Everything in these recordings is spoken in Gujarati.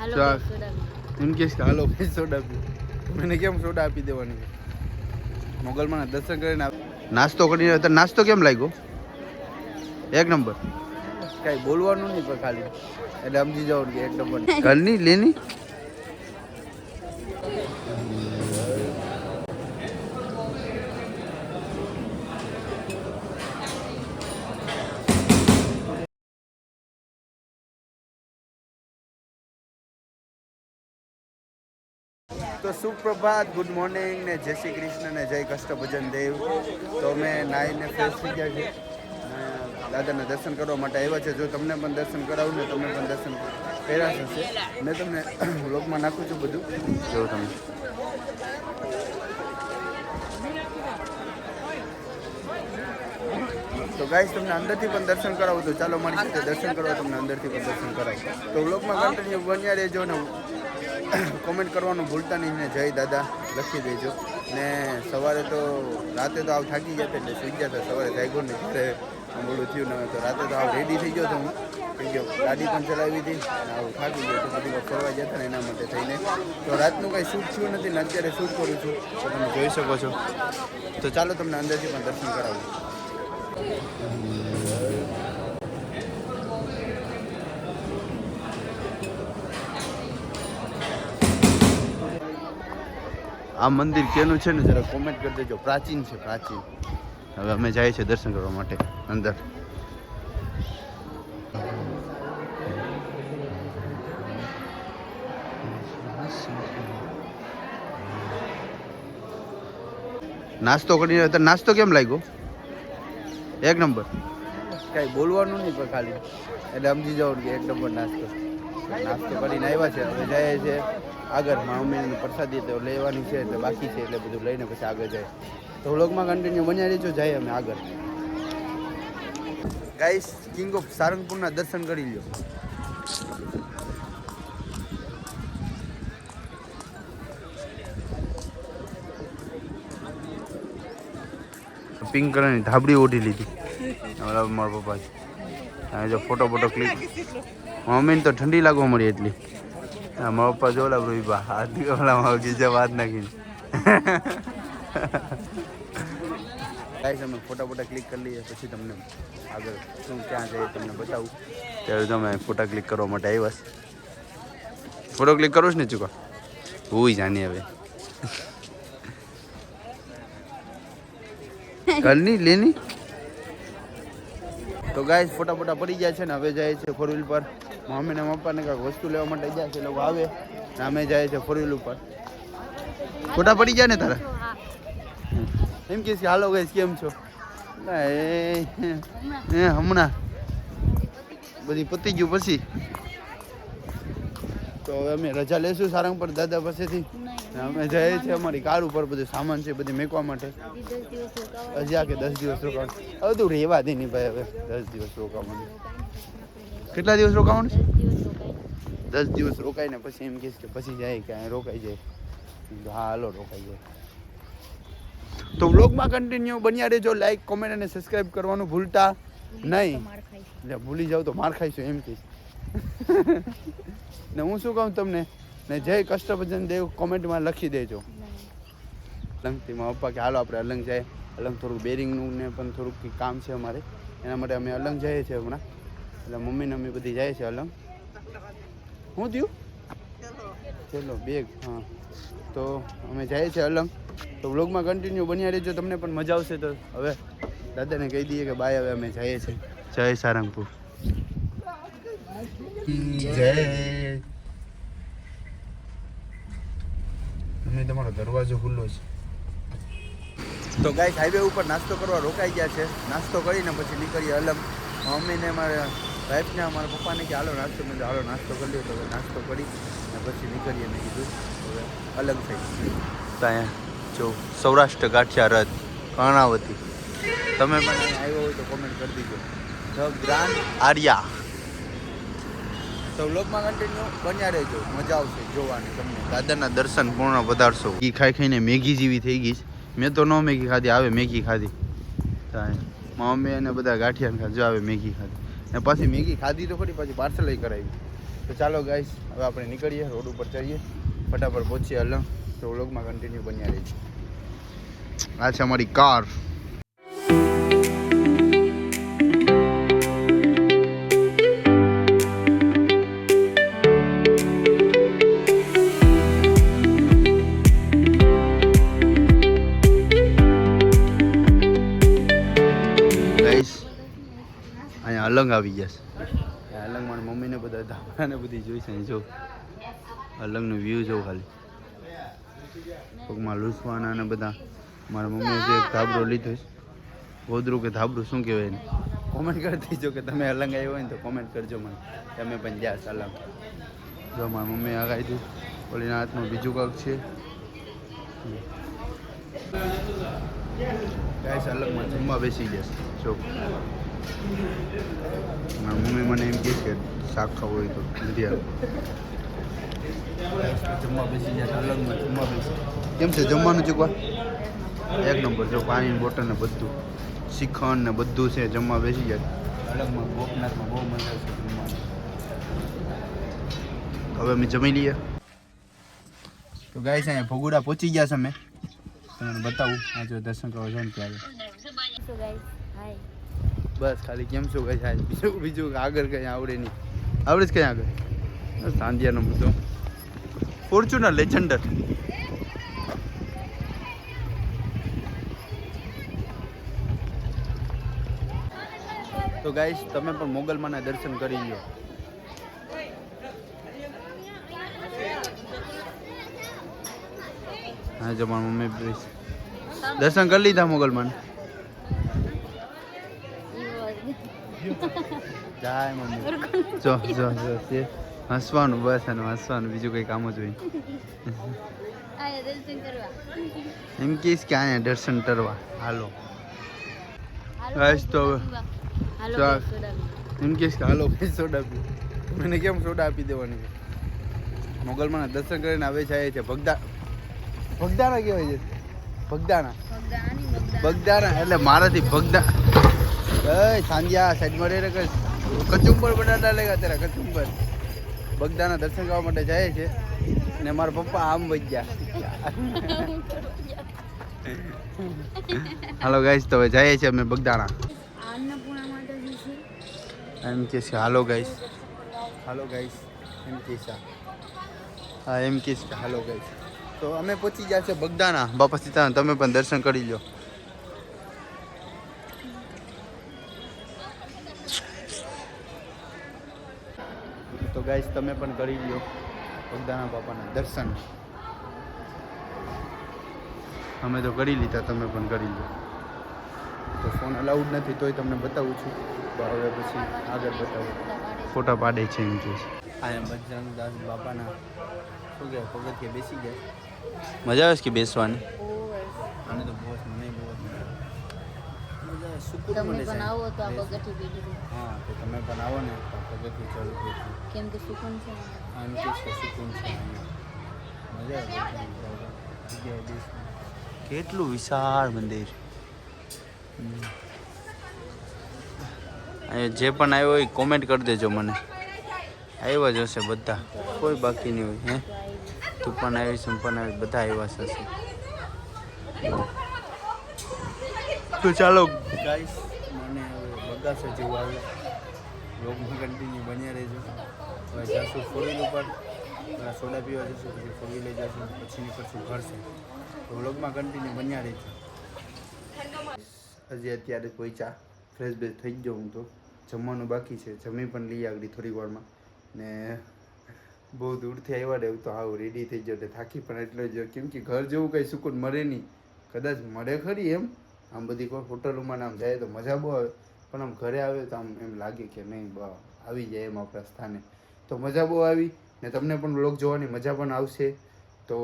એમ કે હાલો ભાઈ સોડા પી. મને કેમ સોડા આપી દેવાની? મોગલમાં દર્શન કરીને નાસ્તો કરીને નાસ્તો કેમ લાગ્યો? એક નંબર. કઈ બોલવાનું નહીં પણ ખાલી એટલે સમજી જાવ કે એક નંબર. ઘરની લેની તો સુપ્રભાત, ગુડ મોર્નિંગ ને જય શ્રી કૃષ્ણ ને જય કષ્ટભજન દેવ. તો અમે નાહીને ફ્રેશ થઈ ગયા છે, દાદાના દર્શન કરવા માટે આવ્યા છે. જો તમને પણ દર્શન કરાવું ને તમે પણ દર્શન કર્યા હશે. મેં તમને વ્લોગમાં નાખું છું બધું, જો તમે. તો ગાઈસ તમને અંદરથી પણ દર્શન કરાવું, તો ચાલો મારી સાથે દર્શન કરવા તમને અંદરથી પણ દર્શન કરાવું. તો વ્લોગમાં કન્ટિન્યુ બન્યા રહેજો ને કોમેન્ટ કરવાનું ભૂલતા નહીં ને જય દાદા લખી દેજો. ને સવારે તો રાતે તો આવ થાકી ગયા એટલે સુઈ ગયા હતા. સવારે જાગ્યો ને ત્યારે મોડું થયું ને તો રાતે તો આવ રેડી થઈ ગયો હતો હું, કેમ કે ગાડી પણ ચલાવી હતી ને આવું થાકી ગયો તો બધી ફરવા ગયા હતા ને એના માટે થઈને. તો રાતનું કાંઈ શૂટ થયું નથી ને અત્યારે શૂટ કરું છું, તો તમે જોઈ શકો છો. તો ચાલો તમને અંદરથી પણ દર્શન કરાવું. આ મંદિર કેનું છે ને જરા કોમેન્ટ કરી દેજો. પ્રાચીન છે, પ્રાચીન. હવે અમે જઈએ છીએ દર્શન કરવા માટે અંદર. નાસ્તો કરીને નાસ્તો કેમ લાગ્યો? એક નંબર. કઈ બોલવાનું નહીં પણ ખાલી એટલે સમજી જાવ કે એક નંબર નાસ્તો. નાસ્તો કરીને આવ્યા છે, હવે જાય છે આગળ. મમ્મીને પ્રસાદી તો લેવાની છે એટલે બાકી છે, એટલે બધું લઈને પછી આગળ જાય. તો વ્લોગમાં કન્ટિન્યુ બન્યા રહેજો, જાય અમે આગળ. ગાઈસ, કિંગ ઓફ સારંગપુરના દર્શન કરી લ્યો. પિંક કલરની ધાબડી ઓઢી લીધી મારા પપ્પા. જો ફોટો ક્લિક. મમ્મીને તો ઠંડી લાગવા મળી એટલી. મારા પપ્પા જોલા રોઈબા હાથ ઓલામાં ગીજા વાત નાખીને. ગાઈસ, અમે ફોટા ક્લિક કરી લઈએ, પછી તમને આગળ શું ક્યાં જઈએ તમને બતાવું. ત્યારે તમે ફોટા ક્લિક કરવા માટે આવ્યા. ફોટો ક્લિક કરો છો ને ચૂકા હું જાણી હવે ઘરની લેની. તો ગાઈસ, ફોટા પડી ગયા છે ને હવે જાય છે ફોર વ્હીલ પર. મમ્મી ને પપ્પાને કાંઈક વસ્તુ લેવા માટે જાય છે, લોકો આવે ને અમે જાય છે ફોર વ્હીલ ઉપર. ફોટા પડી ગયા ને તારા? એમ કે હાલો ગાઈસ કેમ છો? હમણાં બધી પતી ગયું પછી. તો હવે અમે રજા લેશું સારંગપુર દાદા પાસેથી. અમે જઈએ છીએ અમારી કાર ઉપર, બધું સામાન છે બધી મેકવા માટે. હજી આ કે 10 દિવસ રોકાવાનું. હવે તું રહેવા દે નહીં ભાઈ, હવે 10 દિવસ રોકાવાનું. કેટલા દિવસ રોકાવાનું છે? 10 દિવસ રોકાઈને પછી એમ કહીશ કે પછી જાય કે અહીં રોકાઈ જાય. હા હાલો રોકાઈ જાય. તો વ્લોગમાં કન્ટિન્યુ બન્યા રહેજો. લાઈક, કોમેન્ટ અને સબસ્ક્રાઈબ કરવાનું ભૂલતા નહીં. એટલે ભૂલી જાવ તો માર ખાઈશું એમ કહીશ. ને હું શું કહું તમને, ને જય કષ્ટભજન દેવ કોમેન્ટમાં લખી દેજો. અલંગથી મારા પપ્પા કે હાલો આપણે અલંગ જાય. અલંગ થોડુંક બેરિંગનું ને પણ થોડુંક કામ છે અમારે, એના માટે અમે અલંગ જઈએ છીએ હમણાં. એટલે મમ્મીને અમે બધી જાય છે અલંગ. શું થયું? ચલો બેગ. હા, તો અમે જઈએ છીએ અલંગ. તો વ્લોગમાં કન્ટિન્યુ બન્યા રહેજો, તમને પણ મજા આવશે. તો હવે દાદાને કહી દઈએ કે બાય, હવે અમે જઈએ છીએ. જય સારંગપુર. જય. તમારો દરવાજો ખુલ્લો છે. તો ગાઈસ, હાઈવે ઉપર નાસ્તો કરવા રોકાઈ ગયા છે. નાસ્તો કરીને પછી નીકળીએ અલંગ. મમ્મીને મારા વાઈફને અમારા પપ્પાને કે હાલો નાસ્તો, મેં હાલો નાસ્તો કરી લ્યો. તો નાસ્તો કરી અને પછી નીકળીએ. મેં કીધું હવે અલંગ થઈ. તો અહીંયા જો સૌરાષ્ટ્ર ગાંઠિયા રથ કર્ણાવતી. તમે પણ આવ્યો હોય તો કોમેન્ટ કરી દીજો. The grand Arya. તો વ્લોગમાં કન્ટિન્યુ બન્યા રહેજો, મજા આવશે જોવાની તમને. દાદાના દર્શન પૂર્ણ વધારશો. ઘી ખાઈને મેગી જેવી થઈ ગઈ. મેં તો ન મેગી ખાધી, આવે મેગી ખાધી. મમ્મી અને બધા ગાંઠિયા ખાધી, જો આવે મેગી ખાધી. ને પછી મેગી ખાધી તો ખરી, પછી પાર્સલ કરાવી. તો ચાલો ગાઈસ હવે આપણે નીકળીએ, રોડ ઉપર ચડીએ, ફટાફટ પહોંચીએ અલંગ. તો વ્લોગમાં કન્ટિન્યુ બન્યા રહી છે. આ છે અમારી કાર. અહીંયા અલંગ આવી ગયા છે. અલંગ મારી મમ્મીને બધા ધાબાને બધી જોઈશે. જો અલંગનો વ્યૂ જો ખાલી પગમાં લૂસવાના અને બધા. મારા મમ્મીએ જે એક ધાબરો લીધો છે, ગોદરું કે ધાબરું શું કહેવાય એને, કોમેન્ટ કરી દેજો કે તમે અલંગ આવ્યો હોય ને તો કોમેન્ટ કરજો મને, તમે પણ જ્યાં અલંગ. જો મારા મમ્મીએ આગાઈ હતી, ઓલીના હાથમાં બીજું કાંક છે. ગાઈસ અલગમાં જમવા બેસી જશે. જો મારી મમ્મી મને એમ કહે કે શાક ખાવું હોય તો નથી આવે. જમવા બેસી જાય અલગમાં જમવા બેસી. કેમ છે જમવાનું ચૂકવા? એક નંબર. જો પાણીની બોટલ ને બધું, શ્રીખંડ ને બધું છે. જમવા બેસી જાય અલગમાં. ગોપનાથમાં બહુ મજા આવશે જમવાનું. હવે અમે જમી લઈએ. તો ગાઈસ અહીંયા ભગુડા પહોંચી ગયા છે અમે. તમને બતાવું આ જો દર્શન કરવા જાય ને ત્યારે. બસ ખાલી કેમ છો કઈ થાય, બીજું આગળ કઈ આવડે નહીં. આવડે જ કઈ આગળ સાંધિયાનો બધો ફોર્ચ્યુનર લેજન્ડર. તો ગાઈસ તમે પણ મોગલમાના દર્શન કરી લો. હા જો મારી મમ્મી દર્શન કરી લીધા મોગલમાન. જાય મમ્મી. જો જો જો તે હસવાનું, બસ અને હસવાનું, બીજું કંઈ કામ જ હોય. એમ કહીશ કે અહીંયા દર્શન કરવા હાલો. ગાઈસ તો એમ કહીશ કે હાલો કઈ સોડા પી. મને કેમ સોડા આપી દેવાની છે? મોગલમાના દર્શન કરીને આવે છે ભગદાણા કહેવાય છે. ભગદાણા એટલે મારાથી ભગદા. સાંજ્યા સાઈડમાં રહે કે કચુંબર બટાટા લેગા તેરા કચુંબર. બગદાના દર્શન કરવા માટે જાય છે ને મારા પપ્પા આમ વજ્યા. હાલો ગાઈસ તો હવે જઈએ છીએ અમે બગદાણા. એમ કે છે હાલો ગાઈસ, હાલો ગાઈસ એમ કે છે. હા એમ કે છે હાલો ગાઈસ. તો અમે પહોંચી ગયા છે બગદાણા. બાપા સીતારામ તમે પણ દર્શન કરી લો. તો ગાઈસ તમે પણ કરી લો બગદાણા બાપાના દર્શન. અમે તો કરી લીધા, તમે પણ કરી લો. તો ફોન અલાઉડ નથી તોય તમને બતાવું છું. તો હવે પછી આગળ બતાવું. ફોટા પાડે છે એમ કે છે. આ એમ બજરંગદાસ બાપાના શું કહેવાય પગથિયે બેસી ગયા. મજા આવે છે કે બેસવાની? અને તો બહુ મને બહુ મજા સુકૂન મળે છે. હા તો તમે પણ આવો ને પગથિયે ચાલુ કરી. કેમ કે સુકૂન છે. આમ કે સુકૂન છે. મજા આવે જગ્યાએ. કેટલું વિશાળ મંદિર. જે પણ આવ્યો હોય કોમેન્ટ કરી દેજો મને. આવ્યા જ હશે બધા, કોઈ બાકી નહીં હોય. હે તું પણ આવી, હું પણ આવી, બધા આવ્યા હશે. તો ચાલો ગાઈસ મને બગાસે જેવું આવે. વ્લોગમાં કન્ટિન્યુ બન્યા રહેજો. હવે જઈશું ફોર વ્હીલ ઉપર, સોડા પીવા જઈશું, પછી ફોર વ્હીલ લઈ જઈશું, પછી નીકળશું ઘર છે. તો વ્લોગમાં કન્ટિન્યુ બન્યા રહેજો. હજી અત્યારે પહોંચ્યા, ફ્રેશ બેશ થઈ ગયો. હું તો જમવાનું બાકી છે, જમી પણ લઈ આગળ થોડીક વારમાં. ને બહુ દૂરથી આવ્યા ને એવું તો આવું રેડી થઈ ગયો. થાકી પણ એટલે જ, કેમ કે ઘર જેવું કંઈ સુકૂન મળે નહીં. કદાચ મળે ખરી એમ, આમ બધી કોઈ હોટલોમાં આમ જાય તો મજા બહુ આવે, પણ આમ ઘરે આવે તો આમ એમ લાગે કે નહીં આવી જાય એમ આપણા સ્થાને. તો મજા બહુ આવી ને તમને પણ વ્લોગ જોવાની મજા પણ આવશે. તો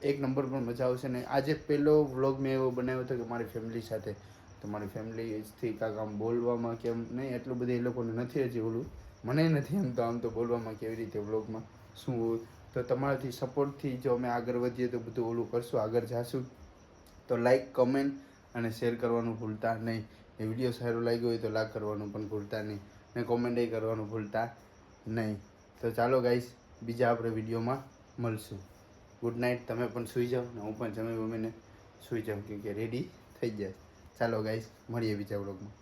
એક નંબર પણ મજા આવશે. ને આજે પહેલો વ્લોગ મેં એવો બનાવ્યો હતો કે મારી ફેમિલી સાથે. તો મારી ફેમિલીથી કાંક આમ બોલવામાં કેમ નહીં, એટલું બધું એ લોકોને નથી હજી ઓલું, મને નથી એમ તો આમ તો બોલવામાં કેવી રીતે વ્લોગમાં શું હોય. તો તમારાથી સપોર્ટથી જો અમે આગળ વધીએ તો બધું ઓલું કરશું, આગળ જાશું. તો લાઈક, કમેન્ટ અને શેર કરવાનું ભૂલતા નહીં. એ વિડીયો સારો લાગ્યો હોય તો લાઈક કરવાનું પણ ભૂલતા નહીં, ને કોમેન્ટ કરવાનું ભૂલતા નહીં. તો તો ચાલો ગાઈસ બીજા આપણે વિડીયોમાં મળશું. Good night. તમે પણ સૂઈ જાઓ ને હું પણ જમી બમીને સૂઈ જાઉં કે રેડી થઈ જાય. ચાલો ગાઈસ મળીએ બીજા વ્લોગમાં.